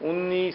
19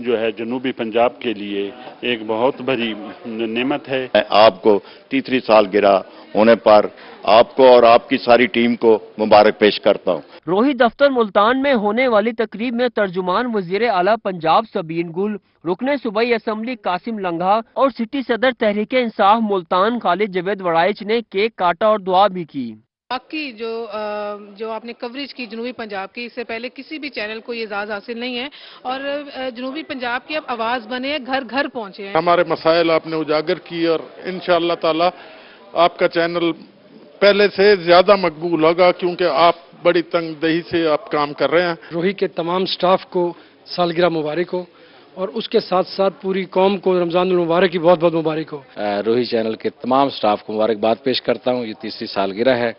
جو ہے جنوبی پنجاب کے لیے ایک بہت بڑی نعمت ہے۔ آپ کو تیسری سالگرہ ہونے پر آپ کو اور آپ کی ساری ٹیم کو مبارک پیش کرتا ہوں۔ روہی دفتر ملتان میں ہونے والی تقریب میں ترجمان وزیر اعلیٰ پنجاب سبین گل، رکن صوبائی اسمبلی قاسم لنگھا اور سٹی صدر تحریک انصاف ملتان خالد جاوید وڑائچ نے کیک کاٹا اور دعا بھی کی۔ باقی جو آپ نے کوریج کی جنوبی پنجاب کی، اس سے پہلے کسی بھی چینل کو یہ اعزاز حاصل نہیں ہے، اور جنوبی پنجاب کی اب آواز بنے ہیں، گھر گھر پہنچے ہیں۔ ہمارے مسائل آپ نے اجاگر کی اور انشاءاللہ تعالی آپ کا چینل پہلے سے زیادہ مقبول ہوگا، کیونکہ آپ بڑی تنگ دہی سے آپ کام کر رہے ہیں۔ روہی کے تمام سٹاف کو سالگرہ مبارک ہو، اور اس کے ساتھ ساتھ پوری قوم کو رمضان المبارک کی بہت بہت مبارک ہو۔ روہی چینل کے تمام سٹاف کو مبارکباد پیش کرتا ہوں۔ یہ تیسری سالگرہ ہے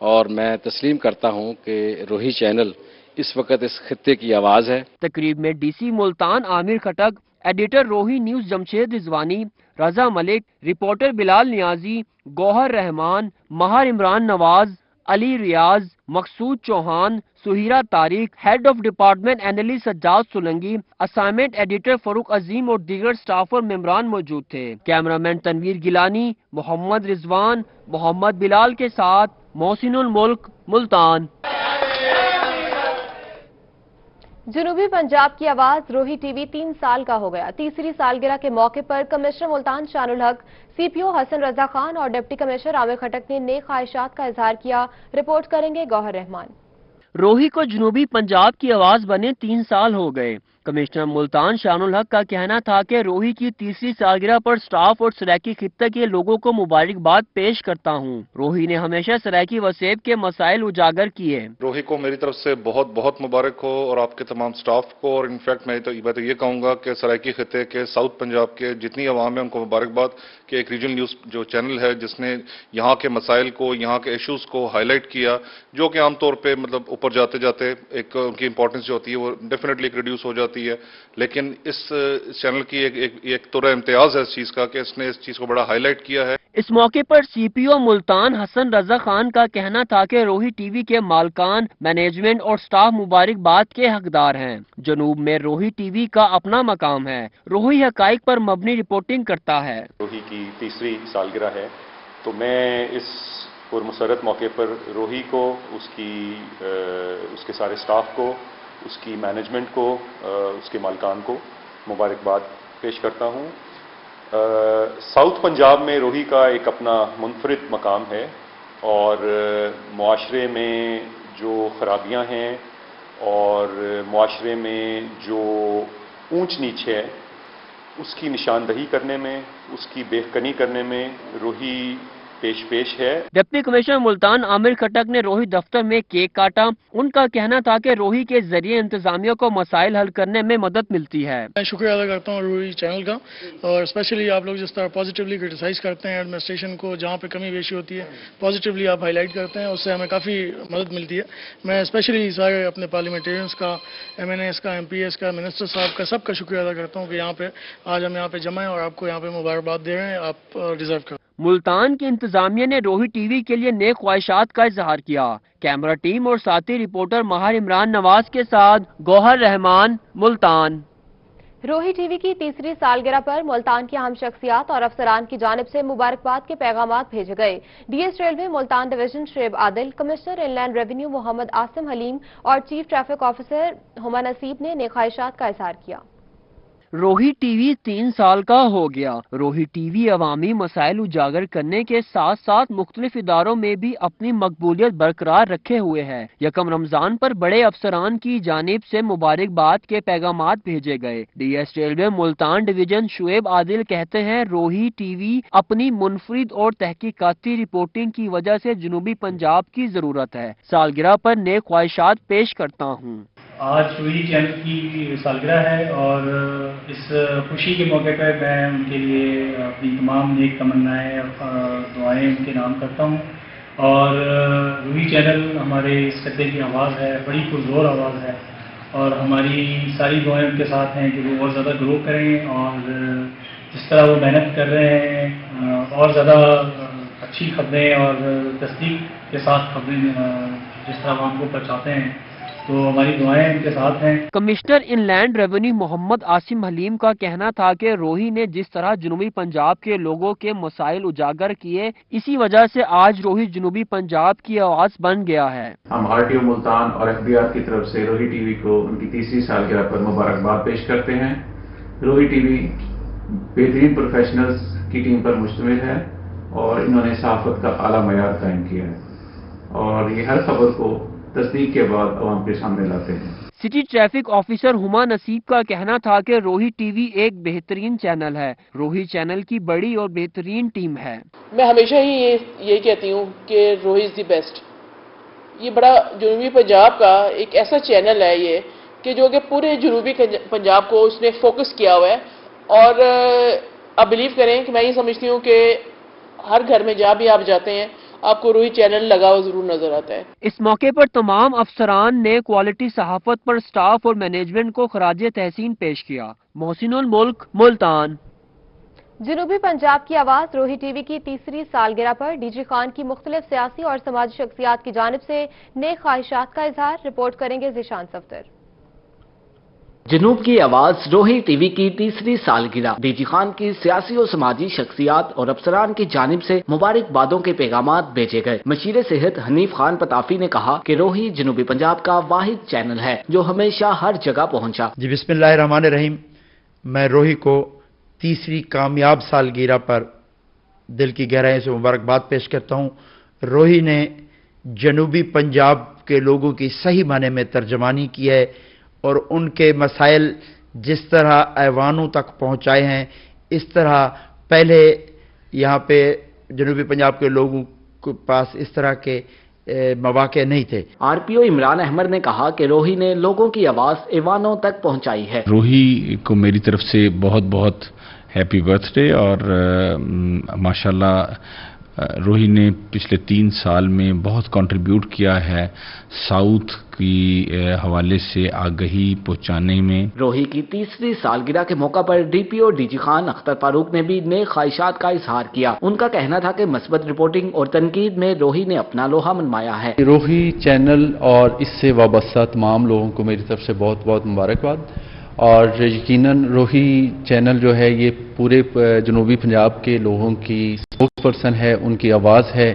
اور میں تسلیم کرتا ہوں کہ روہی چینل اس وقت اس خطے کی آواز ہے۔ تقریب میں D C Multan Aamir Khattak, editor Rohi news Jamshed Rizwani, Raza Malik, reporter Bilal Niazi, Gohar Rehman, Mahir Imran Nawaz, Ali Riaz, Maqsood Chauhan, Suhaira Tariq, head of department اینلی سجاد سولنگی، اسائنمنٹ ایڈیٹر فاروق عظیم اور دیگر سٹاف اور ممبران موجود تھے۔ کیمرامین تنویر گیلانی، محمد رضوان، محمد بلال کے ساتھ محسن الملک، ملتان۔ جنوبی پنجاب کی آواز روہی ٹی وی 3 سال کا ہو گیا۔ تیسری سالگرہ کے موقع پر کمشنر ملتان شان الحق، سی پی او حسن رضا خان اور ڈپٹی کمشنر عامر خٹک نے نیک خواہشات کا اظہار کیا۔ رپورٹ کریں گے گوہر رحمان۔ روہی کو جنوبی پنجاب کی آواز بنے 3 سال ہو گئے۔ کمشنر ملتان شان الحق کا کہنا تھا کہ روہی کی تیسری سالگرہ پر سٹاف اور سرائیکی خطے کے لوگوں کو مبارکباد پیش کرتا ہوں۔ روہی نے ہمیشہ سرائیکی وسیب کے مسائل اجاگر کیے۔ روہی کو میری طرف سے بہت بہت مبارک ہو اور آپ کے تمام سٹاف کو، اور انفیکٹ میں تو یہ کہوں گا کہ سرائیکی خطے کے ساؤتھ پنجاب کے جتنی عوام ہے ان کو مبارکباد کہ ایک ریجنل نیوز جو چینل ہے جس نے یہاں کے مسائل کو، یہاں کے ایشوز کو ہائی لائٹ کیا، جو کہ عام طور پہ مطلب اوپر جاتے جاتے ایک ان کی امپورٹنس جو ہوتی ہے وہ ڈیفینیٹلی ایک ریڈیوس ہو جاتی ہے، لیکن اس چینل کی ایک طرح امتیاز ہے اس چیز کا کہ اس نے اس چیز کو بڑا ہائی لائٹ کیا ہے۔ اس موقع پر سی پی او ملتان حسن رضا خان کا کہنا تھا کہ روہی ٹی وی کے مالکان، مینجمنٹ اور سٹاف مبارکباد کے حقدار ہیں۔ جنوب میں روہی ٹی وی کا اپنا مقام ہے۔ روہی حقائق پر مبنی رپورٹنگ کرتا ہے۔ روہی کی تیسری سالگرہ ہے تو میں اس پرمسرت موقع پر روہی کو، اس کے سارے سٹاف کو، اس کی مینجمنٹ کو، اس کے مالکان کو مبارکباد پیش کرتا ہوں۔ ساؤتھ پنجاب میں روہی کا ایک اپنا منفرد مقام ہے اور معاشرے میں جو خرابیاں ہیں اور معاشرے میں جو اونچ نیچ ہے اس کی نشاندہی کرنے میں، اس کی بہتری کرنے میں روہی پیش ہے۔ ڈپٹی کمشنر ملتان عامر خٹک نے روہی دفتر میں کیک کاٹا۔ ان کا کہنا تھا کہ روہی کے ذریعے انتظامیہ کو مسائل حل کرنے میں مدد ملتی ہے۔ میں شکریہ ادا کرتا ہوں روہی چینل کا، اور اسپیشلی آپ لوگ جس طرح پازیٹیولی کرٹیسائز کرتے ہیں ایڈمنسٹریشن کو، جہاں پہ کمی بیشی ہوتی ہے پازیٹیولی آپ ہائی لائٹ کرتے ہیں، اس سے ہمیں کافی مدد ملتی ہے۔ میں اسپیشلی سارے اپنے پارلیمنٹیرینس کا، ایم این ایس کا، ایم پی ایس کا، منسٹر صاحب کا، سب کا شکریہ ادا کرتا ہوں کہ یہاں پہ آج ہم یہاں پہ جمع ہیں اور آپ کو یہاں پہ مبارکباد دے رہے ہیں۔ آپ ڈیزرو کرتے ہیں۔ ملتان کی انتظامیہ نے روہی ٹی وی کے لیے نیک خواہشات کا اظہار کیا۔ کیمرہ ٹیم اور ساتھی رپورٹر ماہر عمران نواز کے ساتھ گوہر رحمان، ملتان۔ روہی ٹی وی کی تیسری سالگرہ پر ملتان کی اہم شخصیات اور افسران کی جانب سے مبارکباد کے پیغامات بھیجے گئے۔ D S railway Multan division Shoaib Adil, commissioner in land revenue Muhammad Asim Haleem اور چیف ٹریفک آفیسر ہما نصیب نے نیک خواہشات کا اظہار کیا۔ روہی ٹی وی 3 سال کا ہو گیا۔ روہی ٹی وی عوامی مسائل اجاگر کرنے کے ساتھ ساتھ مختلف اداروں میں بھی اپنی مقبولیت برقرار رکھے ہوئے ہے۔ یکم رمضان پر بڑے افسران کی جانب سے مبارکباد کے پیغامات بھیجے گئے۔ D S railway Multan division Shoaib Adil کہتے ہیں، روہی ٹی وی اپنی منفرد اور تحقیقاتی رپورٹنگ کی وجہ سے جنوبی پنجاب کی ضرورت ہے۔ سالگرہ پر نیک خواہشات پیش کرتا ہوں۔ آج روہی چینل کی سالگرہ ہے اور اس خوشی کے موقع پر میں ان کے لیے اپنی تمام نیک تمنائیں اور دعائیں ان کے نام کرتا ہوں، اور روہی چینل ہمارے اس خطے کی آواز ہے، بڑی پرزور آواز ہے، اور ہماری ساری دعائیں ان کے ساتھ ہیں کہ وہ اور زیادہ گرو کریں، اور جس طرح وہ محنت کر رہے ہیں اور زیادہ اچھی خبریں اور تصدیق کے ساتھ خبریں جس طرح عوام کو پہنچاتے ہیں، تو ہماری دعائیں ان کے ساتھ ہیں۔ Commissioner in land revenue Muhammad Asim حلیم کا کہنا تھا کہ روہی نے جس طرح جنوبی پنجاب کے لوگوں کے مسائل اجاگر کیے، اسی وجہ سے آج روہی جنوبی پنجاب کی آواز بن گیا ہے۔ ہم RTO ملتان اور FBR کی طرف سے روہی ٹی وی کو ان کی 30ویں سالگرہ پر مبارکباد پیش کرتے ہیں۔ روہی ٹی وی بہترین پروفیشنلز کی ٹیم پر مشتمل ہے اور انہوں نے صحافت کا اعلیٰ معیار قائم کیا ہے اور یہ ہر خبر کو تصدیق کے بعد عوام کے سامنے لاتے ہیں۔ سٹی ٹریفک آفیسر ہما نصیب کا کہنا تھا کہ روہی ٹی وی ایک بہترین چینل ہے، روہی چینل کی بڑی اور بہترین ٹیم ہے۔ میں ہمیشہ ہی یہ کہتی ہوں کہ روہی از دی بیسٹ۔ یہ بڑا جنوبی پنجاب کا ایک ایسا چینل ہے یہ کہ جو کہ پورے جنوبی پنجاب کو اس نے فوکس کیا ہوا ہے، اور آپ بلیو کریں کہ میں یہ سمجھتی ہوں کہ ہر گھر میں جہاں بھی آپ جاتے ہیں آپ کو روہی چینل لگا ہوا ضرور نظر آتا ہے۔ اس موقع پر تمام افسران نے کوالٹی صحافت پر سٹاف اور مینجمنٹ کو خراج تحسین پیش کیا۔ محسن الملک، ملتان۔ جنوبی پنجاب کی آواز روہی ٹی وی کی 30ویں سالگرہ پر DG خان کی مختلف سیاسی اور سماجی شخصیات کی جانب سے نیک خواہشات کا اظہار، رپورٹ کریں گے ذیشان صفدر۔ جنوب کی آواز روہی ٹی وی کی 30ویں سالگرہ DG خان کی سیاسی اور سماجی شخصیات اور افسران کی جانب سے مبارکبادوں کے پیغامات بھیجے گئے۔ مشیر صحت حنیف خان پتافی نے کہا کہ روہی جنوبی پنجاب کا واحد چینل ہے جو ہمیشہ ہر جگہ پہنچا۔ جی بسم اللہ الرحمن الرحیم، میں روہی کو 30ویں کامیاب سالگرہ پر دل کی گہرائیوں سے مبارکباد پیش کرتا ہوں۔ روہی نے جنوبی پنجاب کے لوگوں کی صحیح معنی میں ترجمانی کی ہے اور ان کے مسائل جس طرح ایوانوں تک پہنچائے ہیں، اس طرح پہلے یہاں پہ جنوبی پنجاب کے لوگوں کے پاس اس طرح کے مواقع نہیں تھے۔ RPO عمران احمد نے کہا کہ روہی نے لوگوں کی آواز ایوانوں تک پہنچائی ہے۔ روہی کو میری طرف سے بہت بہت ہیپی برتھ ڈے، اور ماشاءاللہ روہی نے پچھلے 3 سال میں بہت کنٹریبیوٹ کیا ہے ساؤتھ کی حوالے سے آگہی پہنچانے میں۔ روہی کی 30ویں سالگرہ کے موقع پر DPO DG خان اختر فاروق نے بھی نیک خواہشات کا اظہار کیا۔ ان کا کہنا تھا کہ مثبت رپورٹنگ اور تنقید میں روہی نے اپنا لوہا منوایا ہے۔ روہی چینل اور اس سے وابستہ تمام لوگوں کو میری طرف سے بہت بہت مبارکباد، اور یقیناً روہی چینل جو ہے یہ پورے جنوبی پنجاب کے لوگوں کی اسپوکس پرسن ہے، ان کی آواز ہے،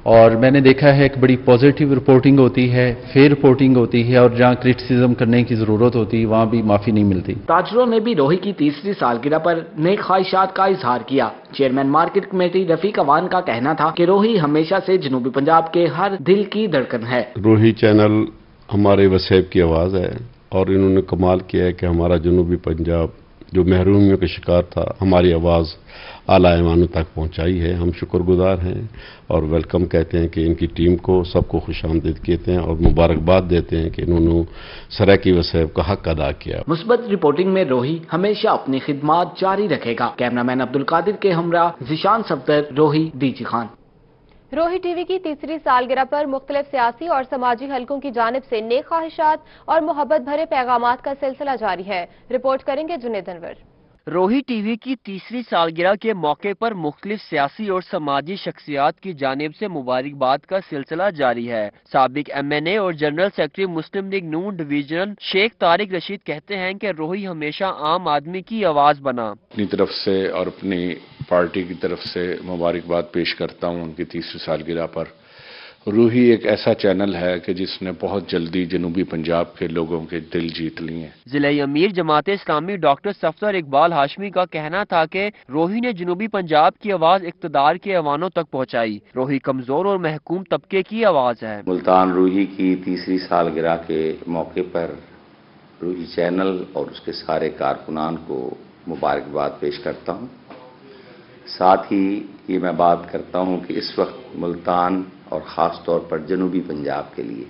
اور میں نے دیکھا ہے کہ بڑی پازیٹیو رپورٹنگ ہوتی ہے، فیئر رپورٹنگ ہوتی ہے، اور جہاں کرٹیسزم کرنے کی ضرورت ہوتی ہے وہاں بھی معافی نہیں ملتی۔ تاجروں نے بھی روہی کی 30ویں سالگرہ پر نیک خواہشات کا اظہار کیا۔ چیئرمین مارکیٹ کمیٹی رفیق اوان کا کہنا تھا کہ روہی ہمیشہ سے جنوبی پنجاب کے ہر دل کی دھڑکن ہے۔ روہی چینل ہمارے وسیب کی آواز ہے اور انہوں نے کمال کیا ہے کہ ہمارا جنوبی پنجاب جو محرومیوں کا شکار تھا، ہماری آواز اعلیٰ ایوانوں تک پہنچائی ہے۔ ہم شکر گزار ہیں اور ویلکم کہتے ہیں کہ ان کی ٹیم کو سب کو خوش آمدید کہتے ہیں اور مبارکباد دیتے ہیں کہ انہوں نے سرائیکی وسیب کا حق ادا کیا۔ مثبت رپورٹنگ میں روہی ہمیشہ اپنی خدمات جاری رکھے گا۔ کیمرامین عبدالقادر کے ہمراہ Zeeshan Safdar, Rohi DG Khan. Rohi T V کی 30ویں سالگرہ پر مختلف سیاسی اور سماجی حلقوں کی جانب سے نیک خواہشات اور محبت بھرے پیغامات کا سلسلہ جاری ہے، رپورٹ کریں گے جنید انور۔ روہی ٹی وی کی 30ویں سالگرہ کے موقع پر مختلف سیاسی اور سماجی شخصیات کی جانب سے مبارکباد کا سلسلہ جاری ہے۔ سابق MNA اور جنرل سیکرٹری مسلم لیگ نون ڈویژن شیخ طارق رشید کہتے ہیں کہ روہی ہمیشہ عام آدمی کی آواز بنا۔ اپنی طرف سے اور اپنی پارٹی کی طرف سے مبارکباد پیش کرتا ہوں ان کی 30ویں سالگرہ پر۔ روہی ایک ایسا چینل ہے کہ جس نے بہت جلدی جنوبی پنجاب کے لوگوں کے دل جیت لیے ہیں۔ ضلع امیر جماعت اسلامی ڈاکٹر صفدر اقبال ہاشمی کا کہنا تھا کہ روہی نے جنوبی پنجاب کی آواز اقتدار کے ایوانوں تک پہنچائی۔ روہی کمزور اور محکوم طبقے کی آواز ہے۔ ملتان روہی کی 30ویں سالگرہ کے موقع پر روہی چینل اور اس کے سارے کارکنان کو مبارکباد پیش کرتا ہوں۔ ساتھ ہی یہ میں بات کرتا ہوں کہ اس وقت ملتان اور خاص طور پر جنوبی پنجاب کے لیے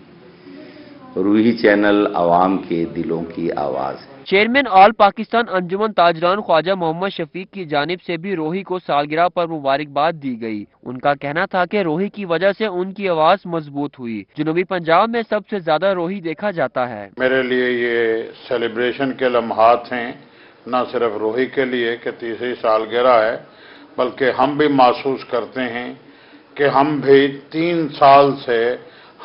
روہی چینل عوام کے دلوں کی آواز ہے۔ چیئرمین آل پاکستان انجمن تاجران خواجہ محمد شفیق کی جانب سے بھی روہی کو سالگرہ پر مبارکباد دی گئی۔ ان کا کہنا تھا کہ روہی کی وجہ سے ان کی آواز مضبوط ہوئی۔ جنوبی پنجاب میں سب سے زیادہ روہی دیکھا جاتا ہے۔ میرے لیے یہ سیلیبریشن کے لمحات ہیں، نہ صرف روہی کے لیے کہ 30ویں سالگرہ ہے، بلکہ ہم بھی محسوس کرتے ہیں کہ ہم بھی 3 سال سے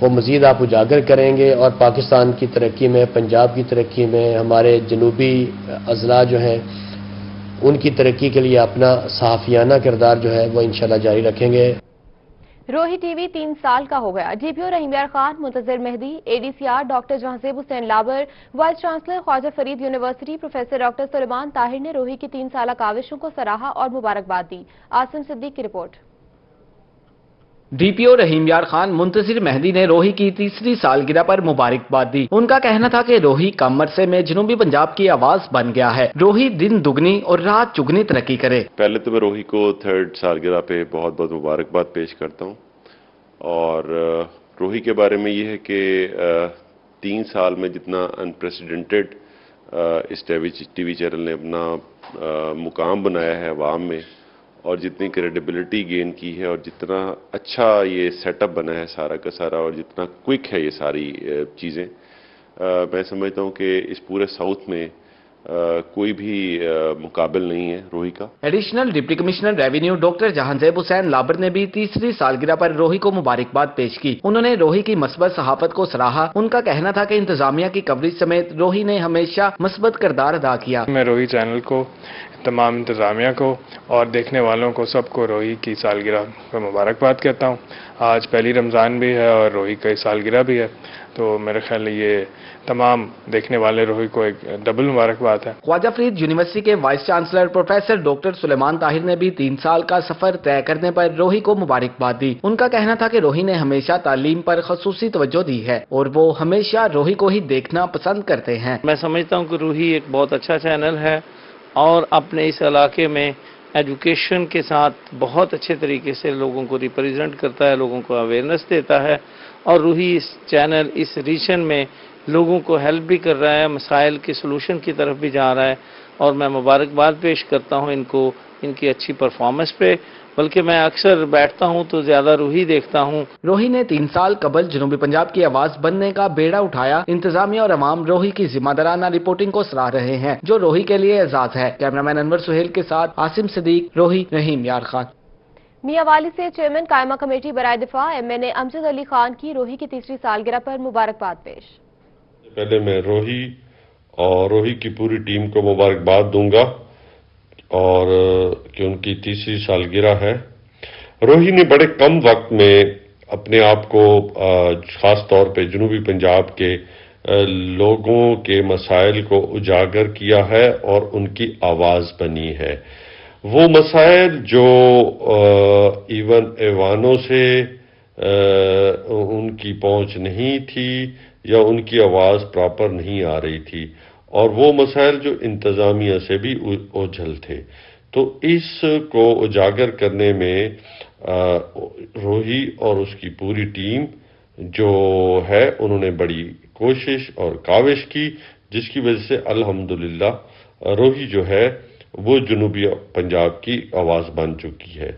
وہ مزید آپ اجاگر کریں گے اور پاکستان کی ترقی میں، پنجاب کی ترقی میں، ہمارے جنوبی اضلاع جو ہیں ان کی ترقی کے لیے اپنا صحافیانہ کردار جو ہے وہ انشاءاللہ جاری رکھیں گے۔ روہی ٹی وی 3 سال کا ہو گیا۔ D P O Rahim Yar Khan, Muntazir Mehdi, A D C R doctor Jahanzeb Hussain Labar, vice chancellor Khwaja Farid university professor doctor Sulaiman Tahir نے روہی کی 3 سالہ کاوشوں کو سراہا اور مبارکباد دی۔ عاصم صدیق کی رپورٹ۔ ڈی پی او رحیم یار خان، منتظر مہدی نے روہی کی تیسری سالگرہ پر مبارکباد دی۔ ان کا کہنا تھا کہ روہی کم عرصے میں جنوبی پنجاب کی آواز بن گیا ہے۔ روہی دن دگنی اور رات چگنی ترقی کرے۔ پہلے تو میں روہی کو 3rd سالگرہ پہ بہت بہت مبارکباد پیش کرتا ہوں، اور روہی کے بارے میں یہ ہے کہ 3 سال میں جتنا انپریسیڈنٹڈ اس ٹی وی چینل نے اپنا مقام بنایا ہے عوام میں، اور جتنی کریڈیبلٹی گین کی ہے، اور جتنا اچھا یہ سیٹ اپ بنا ہے سارا کا سارا، اور جتنا کوئک ہے یہ ساری چیزیں، میں سمجھتا ہوں کہ اس پورے ساؤتھ میں کوئی بھی مقابل نہیں ہے روہی کا۔ Additional deputy commissioner revenue doctor Jahanzeb Hussain Labar نے بھی تیسری سالگرہ پر روہی کو مبارکباد پیش کی۔ انہوں نے روہی کی مثبت صحافت کو سراہا۔ ان کا کہنا تھا کہ انتظامیہ کی کوریج سمیت روہی نے ہمیشہ مثبت کردار ادا کیا۔ میں روہی چینل کو، تمام انتظامیہ کو اور دیکھنے والوں کو سب کو روہی کی سالگرہ پر مبارکباد کہتا ہوں۔ آج پہلی رمضان بھی ہے اور روہی کا سالگرہ بھی ہے، تو میرے خیال یہ تمام دیکھنے والے روہی کو ایک ڈبل مبارکباد ہے۔ خواجہ فرید یونیورسٹی کے vice chancellor professor doctor Sulaiman Tahir نے بھی 3 سال کا سفر طے کرنے پر روہی کو مبارکباد دی۔ ان کا کہنا تھا کہ روہی نے ہمیشہ تعلیم پر خصوصی توجہ دی ہے اور وہ ہمیشہ روہی کو ہی دیکھنا پسند کرتے ہیں۔ میں سمجھتا ہوں کہ روہی ایک بہت اچھا چینل ہے اور اپنے اس علاقے میں ایجوکیشن کے ساتھ بہت اچھے طریقے سے لوگوں کو ریپریزنٹ کرتا ہے، لوگوں کو اویئرنیس دیتا ہے، اور روہی اس چینل اس ریجن میں لوگوں کو ہیلپ بھی کر رہا ہے، مسائل کے سلوشن کی طرف بھی جا رہا ہے، اور میں مبارکباد پیش کرتا ہوں ان کو ان کی اچھی پرفارمنس پہ، بلکہ میں اکثر بیٹھتا ہوں تو زیادہ روہی دیکھتا ہوں۔ روہی نے 3 سال قبل جنوبی پنجاب کی آواز بننے کا بیڑا اٹھایا۔ انتظامیہ اور عوام روہی کی ذمہ دارانہ رپورٹنگ کو سراہ رہے ہیں، جو روہی کے لیے اعزاز ہے۔ کیمرامین انور سہیل کے ساتھ عاصم صدیق، روہی، رحیم یار خان۔ میاں والی سے چیئرمین قائمہ کمیٹی برائے دفاع MNA امجد علی خان کی روہی کی تیسری سالگرہ پر مبارکباد پیش۔ پہلے میں روہی اور روہی کی پوری ٹیم کو مبارکباد دوں گا، اور کہ ان کی تیسری سالگرہ ہے۔ روہی نے بڑے کم وقت میں اپنے آپ کو خاص طور پہ جنوبی پنجاب کے لوگوں کے مسائل کو اجاگر کیا ہے اور ان کی آواز بنی ہے۔ وہ مسائل جو ایون ایوانوں سے ان کی پہنچ نہیں تھی یا ان کی آواز پراپر نہیں آ رہی تھی، اور وہ مسائل جو انتظامیہ سے بھی اوجھل تھے، تو اس کو اجاگر کرنے میں روہی اور اس کی پوری ٹیم جو ہے انہوں نے بڑی کوشش اور کاوش کی، جس کی وجہ سے الحمدللہ روہی جو ہے وہ جنوبی پنجاب کی آواز بن چکی ہے۔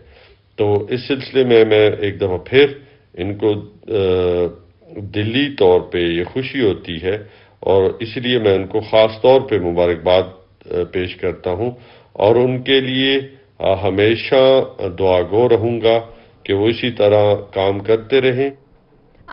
تو اس سلسلے میں ایک دفعہ پھر ان کو دلی طور پہ یہ خوشی ہوتی ہے، اور اس لیے میں ان کو خاص طور پہ مبارکباد پیش کرتا ہوں، اور ان کے لیے ہمیشہ دعاگو رہوں گا کہ وہ اسی طرح کام کرتے رہیں۔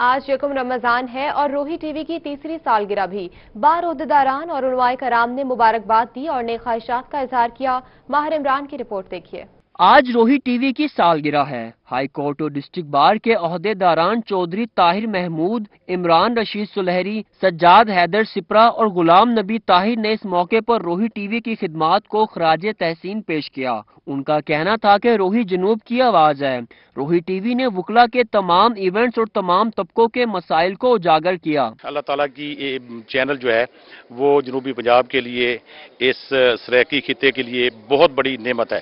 آج یکم رمضان ہے اور روہی ٹی وی کی تیسری سالگرہ بھی۔ بار عہدیداران اور علماء کرام نے مبارکباد دی اور نیک خواہشات کا اظہار کیا۔ ماہر عمران کی رپورٹ دیکھیے۔ آج روہی ٹی وی کی سالگرہ ہے۔ ہائی کورٹ اور ڈسٹرکٹ بار کے عہدیداران چودھری طاہر محمود، عمران رشید سلہری، سجاد حیدر سپرا اور غلام نبی طاہر نے اس موقع پر روہی ٹی وی کی خدمات کو خراج تحسین پیش کیا۔ ان کا کہنا تھا کہ روہی جنوب کی آواز ہے۔ روہی ٹی وی نے وکلا کے تمام ایونٹس اور تمام طبقوں کے مسائل کو اجاگر کیا۔ اللہ تعالیٰ کی یہ چینل جو ہے وہ جنوبی پنجاب کے لیے، اس سریکی خطے کے لیے بہت بڑی نعمت ہے۔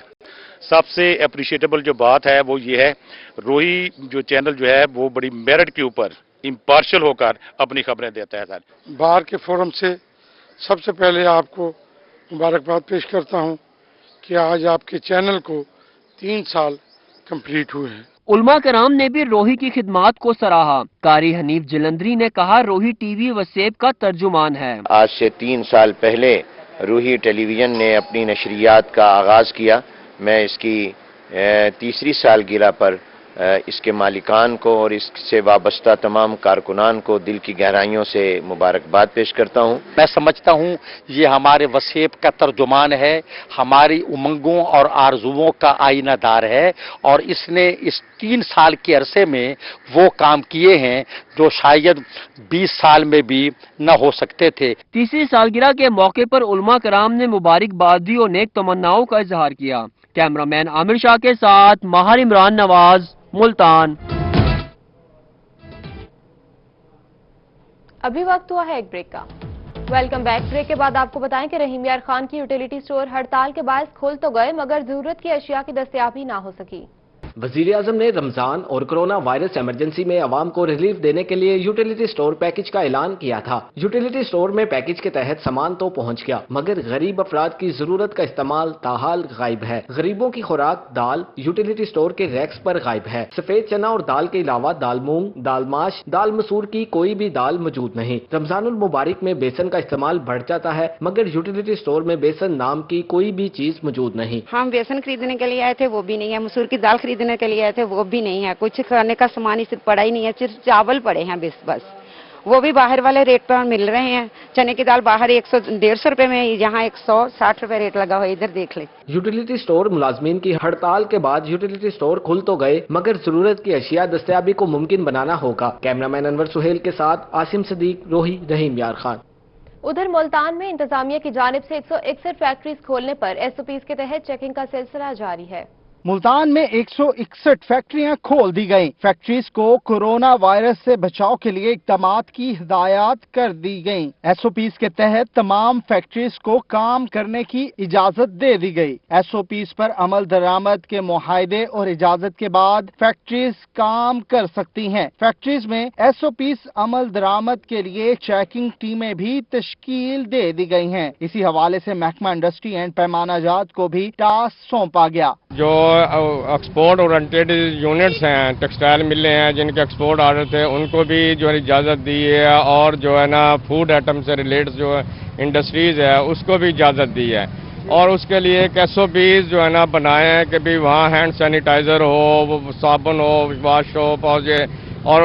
سب سے اپریشیٹیبل جو بات ہے وہ یہ ہے، روہی جو چینل جو ہے وہ بڑی میرٹ کے اوپر امپارشل ہو کر اپنی خبریں دیتا ہے۔ بار کے فورم سے سب سے پہلے آپ کو مبارکباد پیش کرتا ہوں کہ آج آپ کے چینل کو 3 سال کمپلیٹ ہوئے ہیں۔ علماء کرام نے بھی روہی کی خدمات کو سراہا۔ قاری حنیف جلندری نے کہا روہی ٹی وی وسیب کا ترجمان ہے۔ آج سے 3 سال پہلے روہی ٹیلی ویژن نے اپنی نشریات کا آغاز کیا۔ میں اس کی تیسری سالگرہ پر اس کے مالکان کو اور اس سے وابستہ تمام کارکنان کو دل کی گہرائیوں سے مبارکباد پیش کرتا ہوں۔ میں سمجھتا ہوں یہ ہمارے وصیب کا ترجمان ہے، ہماری امنگوں اور آرزوؤں کا آئینہ دار ہے، اور اس نے اس 3 سال کے عرصے میں وہ کام کیے ہیں جو شاید 20 سال میں بھی نہ ہو سکتے تھے۔ تیسری سالگرہ کے موقع پر علماء کرام نے مبارکبادی اور نیک تمناؤں کا اظہار کیا۔ کیمرہ مین عامر شاہ کے ساتھ ماہر عمران نواز، ملتان۔ ابھی وقت ہوا ہے ایک بریک کا۔ Welcome back. بریک کے بعد آپ کو بتائیں کہ رحیم یار خان کی یوٹیلیٹی سٹور ہڑتال کے باعث کھل تو گئے مگر ضرورت کی اشیاء کی دستیابی نہ ہو سکی۔ وزیر اعظم نے رمضان اور کرونا وائرس ایمرجنسی میں عوام کو ریلیف دینے کے لیے یوٹیلیٹی سٹور پیکج کا اعلان کیا تھا۔ یوٹیلیٹی سٹور میں پیکج کے تحت سامان تو پہنچ گیا مگر غریب افراد کی ضرورت کا استعمال تاحال غائب ہے۔ غریبوں کی خوراک دال یوٹیلیٹی سٹور کے ریکس پر غائب ہے۔ سفید چنا اور دال کے علاوہ دال مونگ، دال ماش، دال مسور کی کوئی بھی دال موجود نہیں۔ رمضان المبارک میں بیسن کا استعمال بڑھ جاتا ہے مگر یوٹیلیٹی سٹور میں بیسن نام کی کوئی بھی چیز موجود نہیں۔ ہم بیسن خریدنے کے لیے آئے تھے، وہ بھی نہیں ہے۔ مسور کی دال خریدنے کے لیے آئے تھے، وہ بھی نہیں ہے۔ کچھ کھانے کا سامان صرف پڑا ہی نہیں ہے، صرف چاول پڑے ہیں بس وہ بھی باہر والے ریٹ پر مل رہے ہیں۔ چنے کی دال باہر 100-150 روپے میں، یہاں 160 روپے ریٹ لگا ہوا ہے، ادھر دیکھ لیں۔ یوٹیلیٹی سٹور ملازمین کی ہڑتال کے بعد یوٹیلیٹی سٹور کھل تو گئے مگر ضرورت کی اشیاء دستیابی کو ممکن بنانا ہوگا۔ کیمرہ مین انور سہیل کے ساتھ عاصم صدیق، روہی، رحیم یار خان۔ ادھر ملتان میں انتظامیہ کی جانب سے 161 فیکٹریز کھولنے پر SOPs کے تحت چیکنگ کا سلسلہ جاری ہے۔ ملتان میں 161 فیکٹریاں کھول دی گئیں۔ فیکٹریز کو کورونا وائرس سے بچاؤ کے لیے اقدامات کی ہدایات کر دی گئیں۔ SOPs کے تحت تمام فیکٹریز کو کام کرنے کی اجازت دے دی گئی۔ SOPs پر عمل درآمد کے معاہدے اور اجازت کے بعد فیکٹریز کام کر سکتی ہیں۔ فیکٹریز میں SOPs عمل درآمد کے لیے چیکنگ ٹیمیں بھی تشکیل دے دی گئی ہیں۔ اسی حوالے سے محکمہ انڈسٹری اینڈ پیمانہ جات کو بھی ٹاسک سونپا گیا۔ جو ایکسپورٹ اورینٹیڈ یونٹس ہیں، ٹیکسٹائل ملیں ہیں جن کے ایکسپورٹ آرڈر تھے، ان کو بھی جو ہے اجازت دی ہے، اور جو ہے نا فوڈ آئٹم سے ریلیٹڈ جو انڈسٹریز ہے اس کو بھی اجازت دی ہے، اور اس کے لیے ایک SOPs جو ہے نا بنائے ہیں کہ بھی وہاں ہینڈ سینیٹائزر ہو، صابن ہو، واش سوپ ہو، اور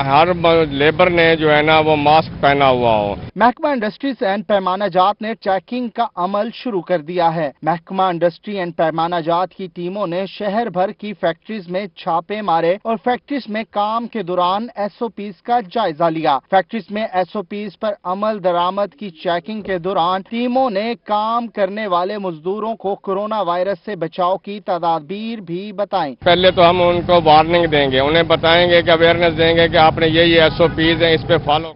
ہر لیبر نے جو ہے نا وہ ماسک پہنا ہوا ہو۔ محکمہ انڈسٹریز اینڈ پیمانہ جات نے چیکنگ کا عمل شروع کر دیا ہے۔ محکمہ انڈسٹری اینڈ پیمانہ جات کی ٹیموں نے شہر بھر کی فیکٹریز میں چھاپے مارے اور فیکٹریز میں کام کے دوران SOPs کا جائزہ لیا۔ فیکٹریز میں SOPs پر عمل درآمد کی چیکنگ کے دوران ٹیموں نے کام کرنے والے مزدوروں کو کورونا وائرس سے بچاؤ کی تدابیر بھی بتائیں۔ پہلے تو ہم ان کو وارننگ دیں گے، انہیں بتائیں گے کہ اویئرنیس دیں گے کہ آپ نے یہ SOPs ہیں، اس پہ فالو